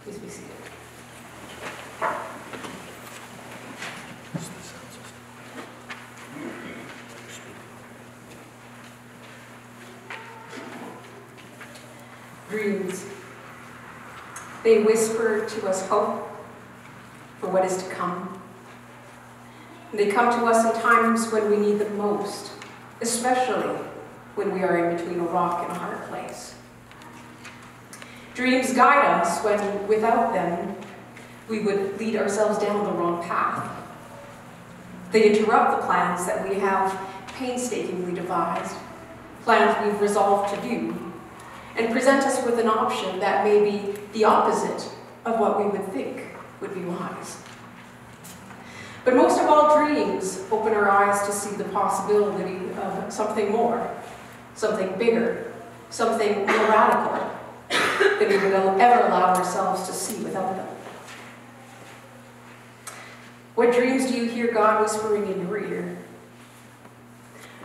Please be seated. Dreams. They whisper to us hope for what is to come. They come to us in times when we need them most, especially when we are in between a rock and a hard place. Dreams guide us when, without them, we would lead ourselves down the wrong path. They interrupt the plans that we have painstakingly devised, plans we've resolved to do, and present us with an option that may be the opposite of what we would think would be wise. But most of all, dreams open our eyes to see the possibility of something more, something bigger, something more radical than we would ever allow ourselves to see without them. What dreams do you hear God whispering in your ear?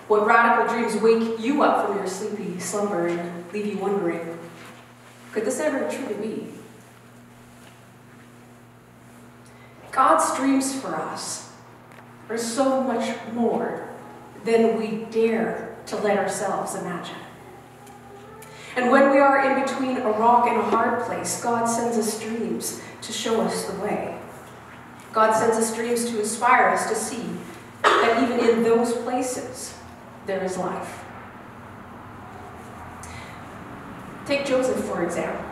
What radical dreams wake you up from your sleepy slumber and leave you wondering, could this ever be true to me? God's dreams for us are so much more than we dare to let ourselves imagine. And when we are in between a rock and a hard place, God sends us dreams to show us the way. God sends us dreams to inspire us to see that even in those places, there is life. Take Joseph, for example.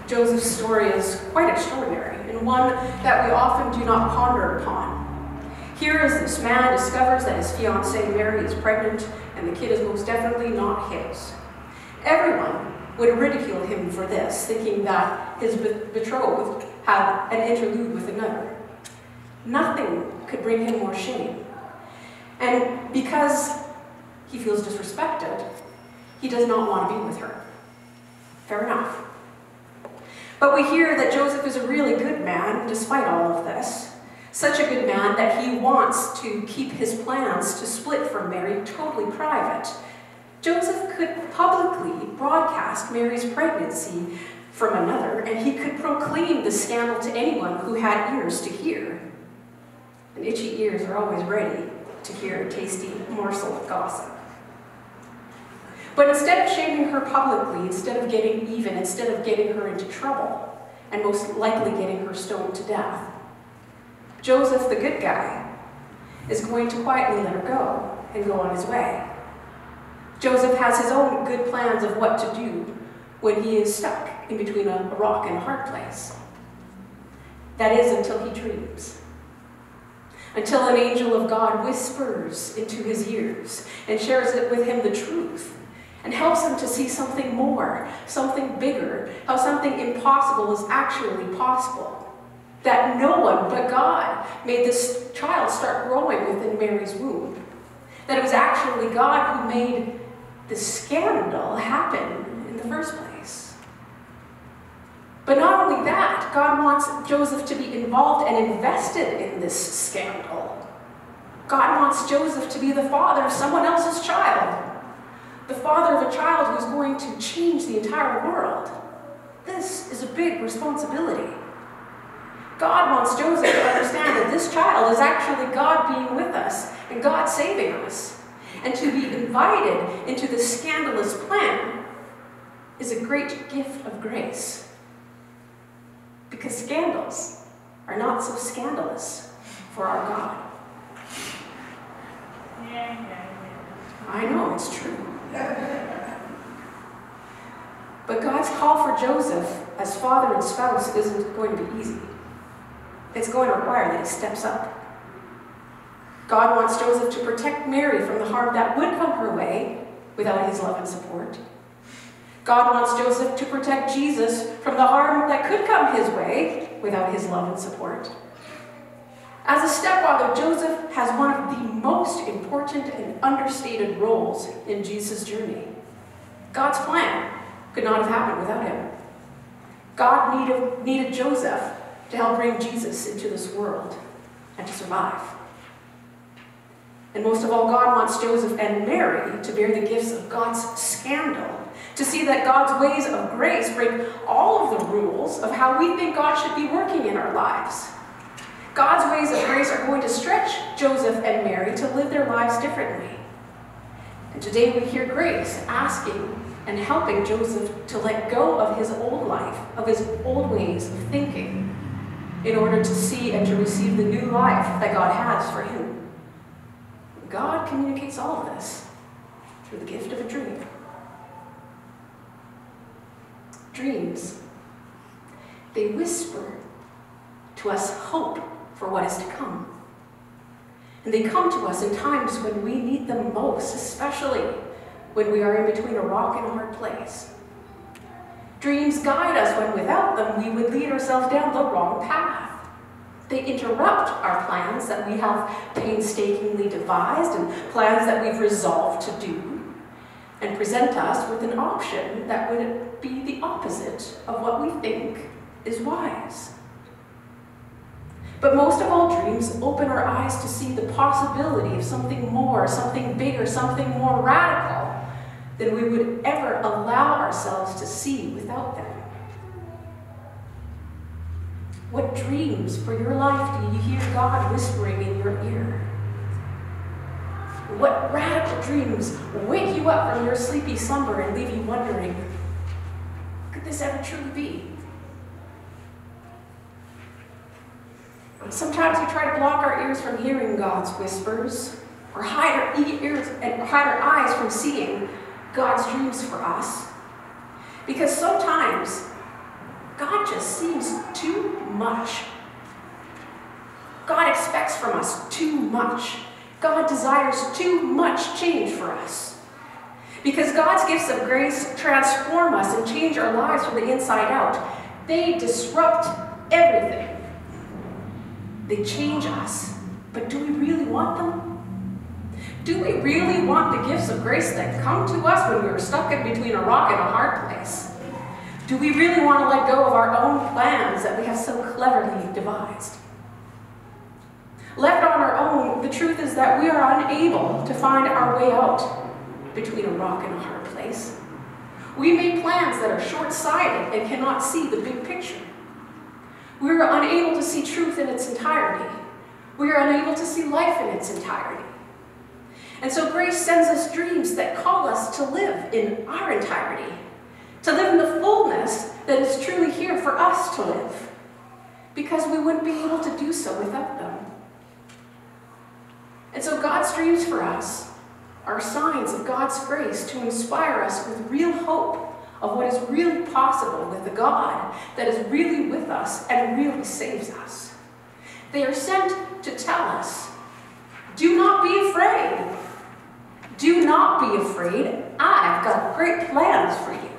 Joseph's story is quite extraordinary, and one that we often do not ponder upon. Here is this man discovers that his fiancée Mary is pregnant, and the kid is most definitely not his. Everyone would ridicule him for this, thinking that his betrothed had an interlude with another. Nothing could bring him more shame. And because he feels disrespected, he does not want to be with her. Fair enough. But we hear that Joseph is a really good man, despite all of this. Such a good man that he wants to keep his plans to split from Mary totally private. Joseph could publicly broadcast Mary's pregnancy from another, and he could proclaim the scandal to anyone who had ears to hear. And itchy ears are always ready to hear a tasty morsel of gossip. But instead of shaming her publicly, instead of getting even, instead of getting her into trouble, and most likely getting her stoned to death, Joseph, the good guy, is going to quietly let her go and go on his way. Joseph has his own good plans of what to do when he is stuck in between a rock and a hard place. That is, until he dreams. Until an angel of God whispers into his ears and shares it with him the truth and helps him to see something more, something bigger, how something impossible is actually possible. That no one but God made this child start growing within Mary's womb. That it was actually God who made this scandal happen in the first place. But not only that, God wants Joseph to be involved and invested in this scandal. God wants Joseph to be the father of someone else's child. The father of a child who is going to change the entire world. This is a big responsibility. God wants Joseph to understand that this child is actually God being with us and God saving us. And to be invited into this scandalous plan is a great gift of grace. Because scandals are not so scandalous for our God. I know, it's true. But God's call for Joseph as father and spouse isn't going to be easy. It's going to require that he steps up. God wants Joseph to protect Mary from the harm that would come her way without his love and support. God wants Joseph to protect Jesus from the harm that could come his way without his love and support. As a stepfather, Joseph has one of the most important and understated roles in Jesus' journey. God's plan could not have happened without him. God needed Joseph to help bring Jesus into this world and to survive. And most of all, God wants Joseph and Mary to bear the gifts of God's scandal To see that God's ways of grace break all of the rules of how we think God should be working in our lives. God's ways of grace are going to stretch Joseph and Mary to live their lives differently. And today we hear grace asking and helping Joseph to let go of his old life, of his old ways of thinking, in order to see and to receive the new life that God has for him. God communicates all of this through the gift of a dream. Dreams, they whisper to us hope for what is to come. And they come to us in times when we need them most, especially when we are in between a rock and a hard place. Dreams guide us when without them we would lead ourselves down the wrong path. They interrupt our plans that we have painstakingly devised and plans that we've resolved to do, and present us with an option that would be the opposite of what we think is wise. But most of all, dreams open our eyes to see the possibility of something more, something bigger, something more radical than we would ever allow ourselves to see without them. What dreams for your life do you hear God whispering in your ear? What radical dreams wake you up from your sleepy slumber and leave you wondering, could this ever truly be? Sometimes we try to block our ears from hearing God's whispers, or hide our ears and hide our eyes from seeing God's dreams for us. Because sometimes God just seems too much. God expects from us too much. God desires too much change for us. Because God's gifts of grace transform us and change our lives from the inside out. They disrupt everything. They change us, but do we really want them? Do we really want the gifts of grace that come to us when we're stuck in between a rock and a hard place? Do we really want to let go of our own plans that we have so cleverly devised? Left on our own, the truth is that we are unable to find our way out between a rock and a hard place. We make plans that are short-sighted and cannot see the big picture. We are unable to see truth in its entirety. We are unable to see life in its entirety. And so grace sends us dreams that call us to live in our entirety, to live in the fullness that is truly here for us to live, because we wouldn't be able to do so without them. And so God's dreams for us are signs of God's grace to inspire us with real hope of what is really possible with the God that is really with us and really saves us. They are sent to tell us, do not be afraid. Do not be afraid. I've got great plans for you.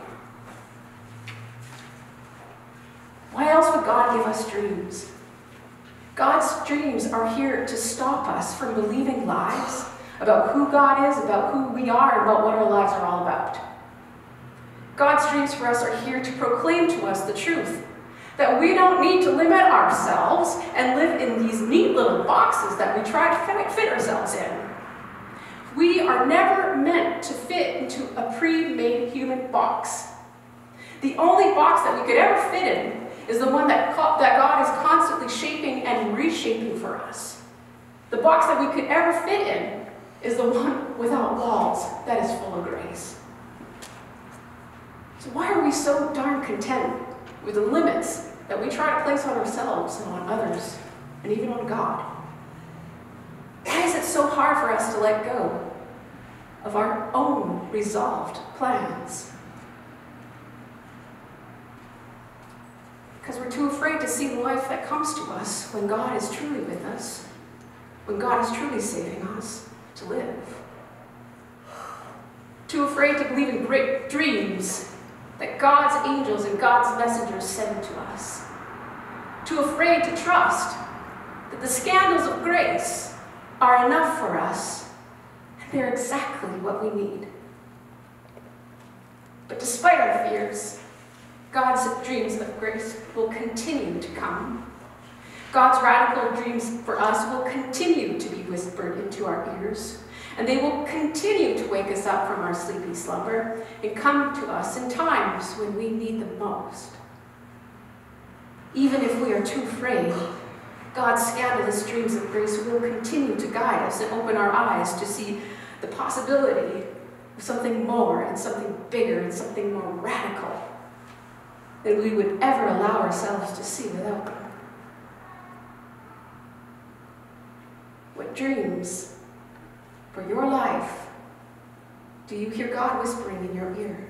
Why else would God give us dreams? God's dreams are here to stop us from believing lies about who God is, about who we are, and about what our lives are all about. God's dreams for us are here to proclaim to us the truth, that we don't need to limit ourselves and live in these neat little boxes that we try to fit ourselves in. We are never meant to fit into a pre-made human box. The only box that we could ever fit in is the one that God is constantly shaping and reshaping for us. The box that we could ever fit in is the one without walls that is full of grace. So why are we so darn content with the limits that we try to place on ourselves and on others, and even on God? Why is it so hard for us to let go of our own resolved plans? Because we're too afraid to see the life that comes to us when God is truly with us, when God is truly saving us to live. Too afraid to believe in great dreams that God's angels and God's messengers send to us. Too afraid to trust that the scandals of grace are enough for us, and they're exactly what we need. But despite our fears, God's dreams of grace will continue to come. God's radical dreams for us will continue to be whispered into our ears. And they will continue to wake us up from our sleepy slumber and come to us in times when we need them most. Even if we are too afraid, God's scandalous streams of grace will continue to guide us and open our eyes to see the possibility of something more and something bigger and something more radical than we would ever allow ourselves to see without them. What dreams for your life do you hear God whispering in your ear?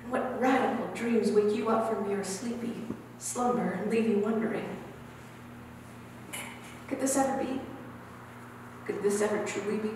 And what radical dreams wake you up from your sleepy slumber and leave you wondering, could this ever be? Could this ever truly be?